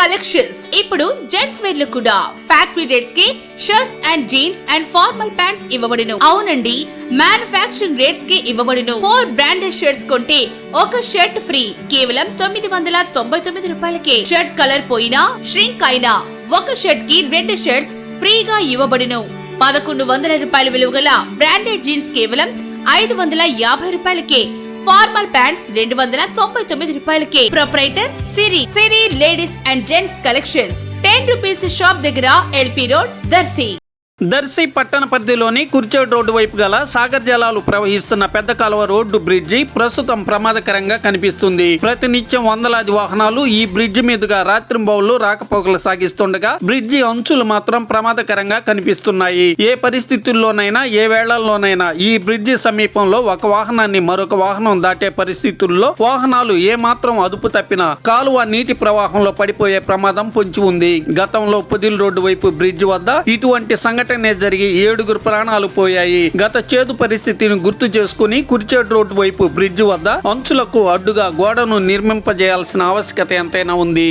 Collections ఇప్పుడు gents wear లో కూడా ఫ్యాక్టరీ రేట్స్ కి shirts and jeans and formal pants ఇవ్వబడును. అవునండి, మ్యానుఫ్యాక్చరింగ్ రేట్స్ కి ఇవ్వబడును. 4 బ్రాండెడ్ షర్ట్స్ కొంటే ఒక షర్ట్ ఫ్రీ కేవలం 999 రూపాయలకే. షర్ట్ కలర్ పోయినా ష్రింక్ అయినా ఒక షర్ట్ కి 2 షర్ట్స్ ఫ్రీగా ఇవ్వబడును. 1100 రూపాయల విలువ గల బ్రాండెడ్ జీన్స్ కేవలం 550 రూపాయలకే. ఫార్మల్ ప్యాంట్స్ 299 రూపాయలకే. Proprietor Siri ladies and gents collections 10 rupees shop దగ్గర ఎల్పీ రోడ్ దర్శి. దర్శి పట్టణ పరిధిలోని కుర్చేడు రోడ్డు వైపు గల సాగర్ జలాలు ప్రవహిస్తున్న పెద్ద కాలువ రోడ్డు బ్రిడ్జి ప్రస్తుతం ప్రమాదకరంగా కనిపిస్తుంది. ప్రతినిత్యం వందలాది వాహనాలు ఈ బ్రిడ్జి మీదుగా రాత్రింబౌళ్లు రాకపోకలు సాగిస్తుండగా బ్రిడ్జి అంచులు మాత్రం ప్రమాదకరంగా కనిపిస్తున్నాయి. ఏ పరిస్థితుల్లోనైనా ఏ వేళల్లోనైనా ఈ బ్రిడ్జి సమీపంలో ఒక వాహనాన్ని మరొక వాహనం దాటే పరిస్థితుల్లో వాహనాలు ఏ మాత్రం అదుపు తప్పినా కాలువ నీటి ప్రవాహంలో పడిపోయే ప్రమాదం పొంచి ఉంది. గతంలో పొదిల్ రోడ్డు వైపు బ్రిడ్జి వద్ద ఇటువంటి సంఘటన జరిగి 7 ప్రాణాలు పోయాయి. గత చేదు పరిస్థితిని గుర్తు చేసుకుని కుర్చేడు రోడ్డు వైపు బ్రిడ్జి వద్ద అంచులకు అడ్డుగా గోడను నిర్మింపజేయాల్సిన ఆవశ్యకత ఎంతైనా ఉంది.